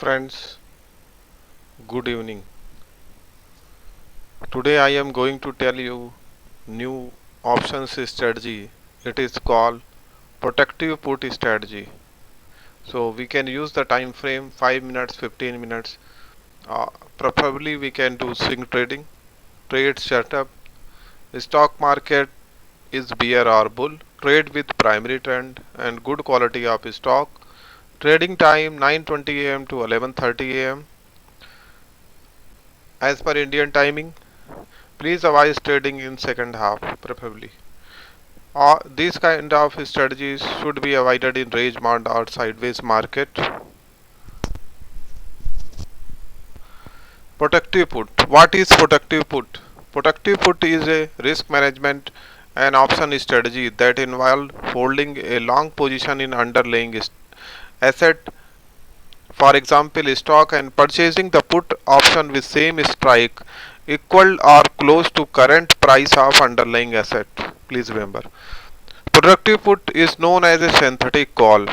friends, good evening. Today I am going to tell you new options strategy. It is called protective put strategy. So we can use the time frame 5 minutes, 15 minutes. Uh, Preferably we can do swing trading, trade setup, stock market is bear or bull, trade with primary trend and good quality of stock. Trading time 9:20 a.m. to 11:30 a.m. as per Indian timing. Please avoid trading in second half, preferably. These kind of strategies should be avoided in range bound or sideways market. Protective put. What is protective put? Protective put is a risk management and option strategy that involves holding a long position in underlying asset, for example stock, and purchasing the put option with same strike equal or close to current price of underlying asset. Please remember. Productive put is known as a synthetic call.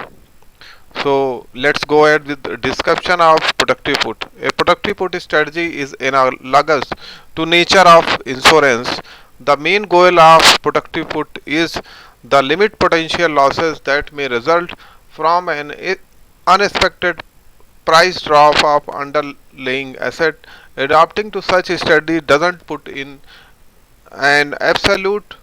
So let's go ahead with the discussion of productive put. A productive put strategy is analogous to nature of insurance. The main goal of productive put is the limit potential losses that may result from an unexpected price drop of underlying asset. Adopting to such strategy doesn't put in an absolute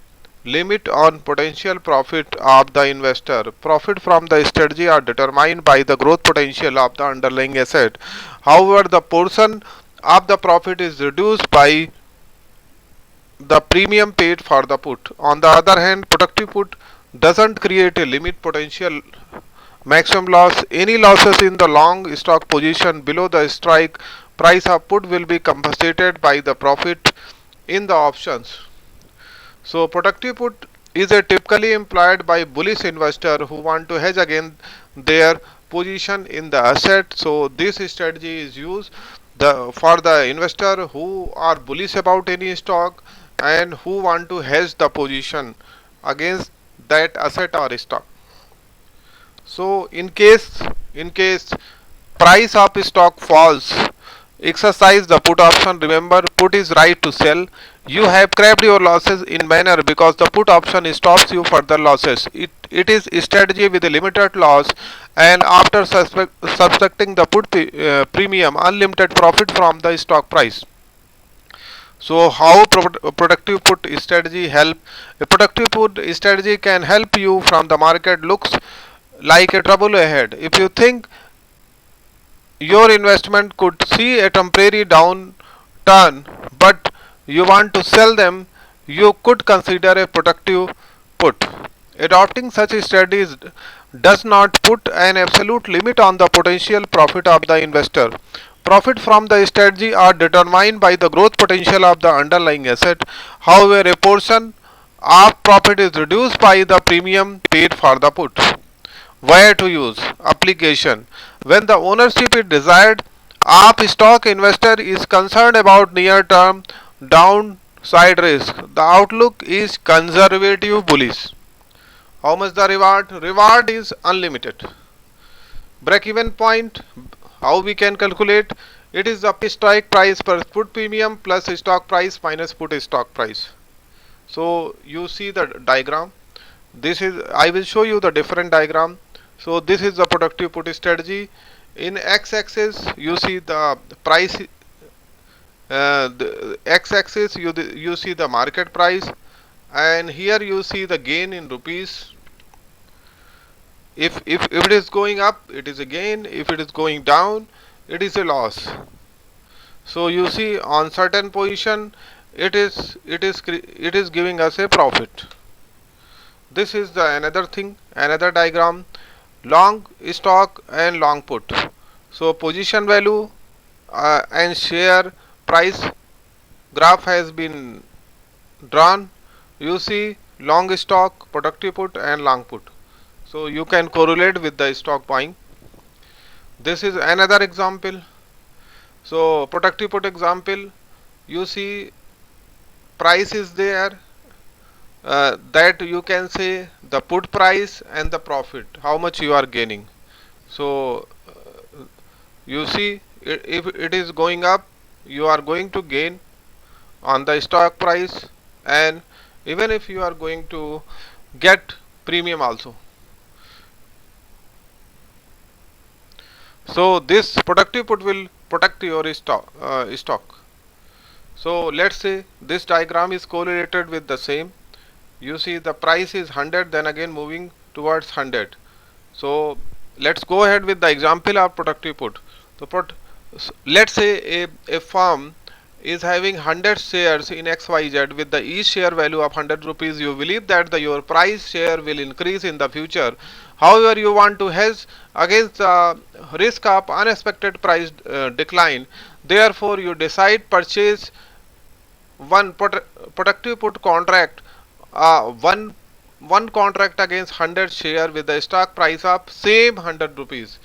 limit on potential profit of the investor. Profit from the strategy are determined by the growth potential of the underlying asset. However, the portion of the profit is reduced by the premium paid for the put. On the other hand, productive put doesn't create a limit potential maximum loss. Any losses in the long stock position below the strike price of put will be compensated by the profit in the options. So protective put is a typically employed by bullish investor who want to hedge against their position in the asset. So this strategy is used for the investor who are bullish about any stock and who want to hedge the position against that asset or stock. So in case price of stock falls, exercise the put option. Remember, put is right to sell. You have crabbed your losses in manner because the put option stops you further losses. It is a strategy with a limited loss, and after subtracting the put premium, unlimited profit from the stock price. So how productive put strategy help? A productive put strategy can help you from the market looks like a trouble ahead. If you think your investment could see a temporary downturn, but you want to sell them, you could consider a productive put. Adopting such strategies does not put an absolute limit on the potential profit of the investor. Profit from the strategy are determined by the growth potential of the underlying asset. However, a portion of profit is reduced by the premium paid for the put. Where to use? Application. When the ownership is desired, of stock investor is concerned about near term downside risk. The outlook is conservative bullish. How much the reward? Reward is unlimited. Break even point. How we can calculate? It is the strike price per put premium plus stock price minus put stock price. So you see the diagram. This is, I will show you the different diagram. So this is the productive put strategy. In x-axis you see the price, the x-axis you see the market price, and here you see the gain in rupees. If it is going up, it is a gain. If it is going down, it is a loss. So you see on certain position it is giving us a profit. This is the another thing, another diagram. Long stock and long put. So position value and share price graph has been drawn. You see long stock, productive put and long put. So you can correlate with the stock buying. This is another example. So productive put example, you see price is there, that you can say the put price and the profit, how much you are gaining. So You see, if it is going up, you are going to gain on the stock price, and even if you are going to get premium also. So this productive put will protect your stock. So let's say this diagram is correlated with the same. You see the price is 100, then again moving towards 100. So let's go ahead with the example of productive put. So let's say a firm is having 100 shares in XYZ with the each share value of 100 rupees. You believe that your price share will increase in the future. However, you want to hedge against the risk of unexpected price decline. Therefore, you decide purchase one productive put contract, one contract against 100 share with the stock price of same 100 rupees.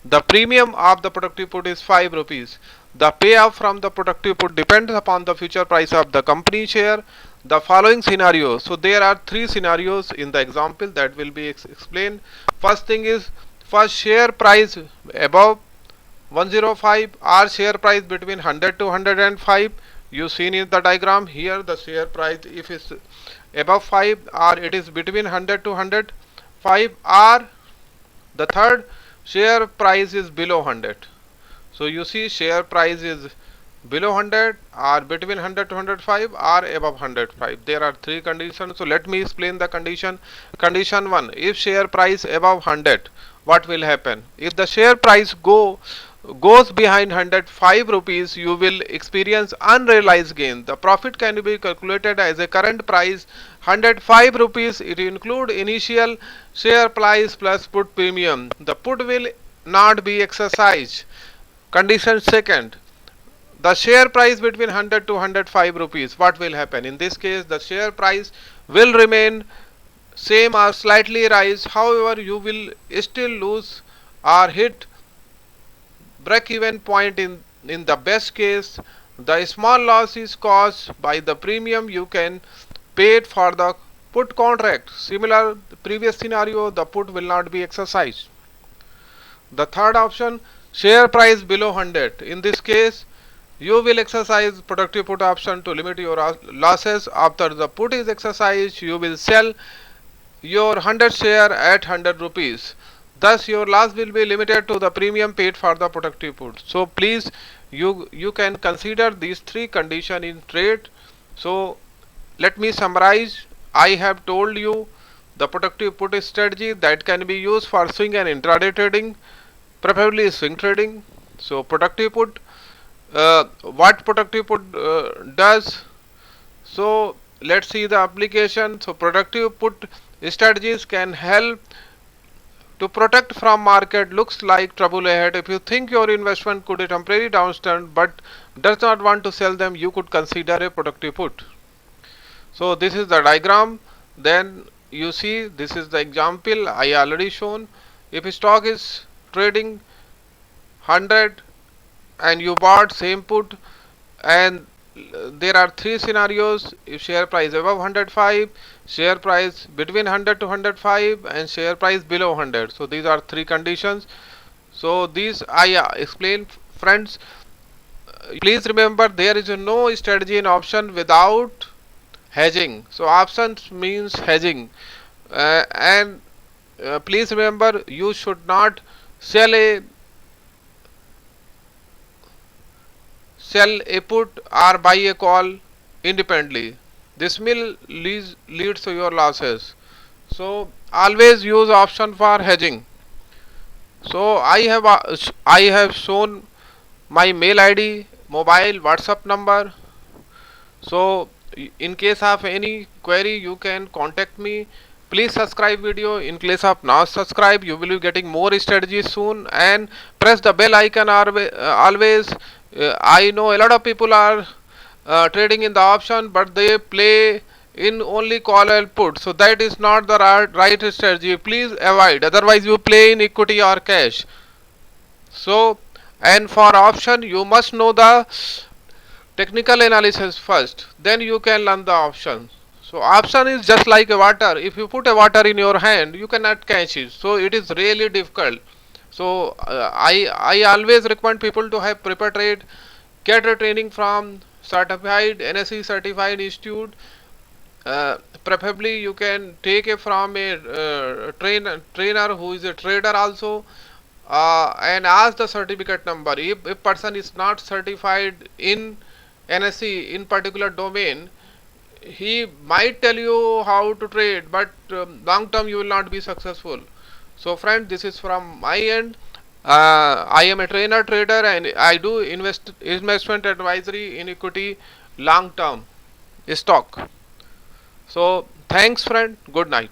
The premium of the productive put is 5 rupees. The payoff from the productive put depends upon the future price of the company share. The following scenario. So there are three scenarios in the example that will be explained. First thing is, first share price above 105 or share price between 100 to 105. You seen in the diagram here the share price if it's above 5 or it is between 100 to 105, or the third share price is below 100. So you see share price is below 100 or between 100 to 105 or above 105. There are three conditions. So let me explain the condition. Condition 1, if share price above 100, what will happen? If the share price goes behind 105 rupees, you will experience unrealized gain. The profit can be calculated as a current price 105 rupees. It include initial share price plus put premium. The put will not be exercised. Condition second, the share price between 100 to 105 rupees, what will happen? In this case, the share price will remain same or slightly rise. However, you will still lose or hit break even point. In the best case, the small loss is caused by the premium you can paid for the put contract. Similar the previous scenario, the put will not be exercised. The third option, share price below 100. In this case, you will exercise productive put option to limit your losses. After the put is exercised, you will sell your 100 share at 100 rupees. Thus, your loss will be limited to the premium paid for the productive put. So, please, you can consider these three conditions in trade. So, let me summarize. I have told you the productive put strategy that can be used for swing and intraday trading, preferably swing trading. So, productive put, what productive put does. So, let's see the application. So, productive put strategies can help to protect from market looks like trouble ahead. If you think your investment could a temporary downturn but does not want to sell them, you could consider a productive put. So this is the diagram. Then you see this is the example I already shown. If stock is trading 100 and you bought same put, and there are three scenarios. If share price above 105, share price between 100 to 105, and share price below 100. So these are three conditions. So these I explain, friends. Please remember, there is no strategy in option without hedging. So options means hedging, and please remember, you should not sell a put or buy a call independently. This will lead to your losses. So always use option for hedging. So I have shown my mail ID, mobile, WhatsApp number. So in case of any query, you can contact me. Please subscribe video. In case of not subscribe, you will be getting more strategies soon, and press the bell icon always. I know a lot of people are trading in the option, but they play in only call and put. So that is not the right strategy. Please avoid. Otherwise, you play in equity or cash. So, and for option, you must know the technical analysis first. Then you can learn the option. So option is just like a water. If you put a water in your hand, you cannot catch it. So it is really difficult. So I always recommend people to have prepare trade, get a training from certified NSE certified institute. Preferably you can take it from a trainer who is a trader also, and ask the certificate number. If person is not certified in NSE in particular domain, he might tell you how to trade, but long term you will not be successful. So friend, this is from my end. I am a trader and I do investment advisory in equity long term stock. So thanks friend, good night.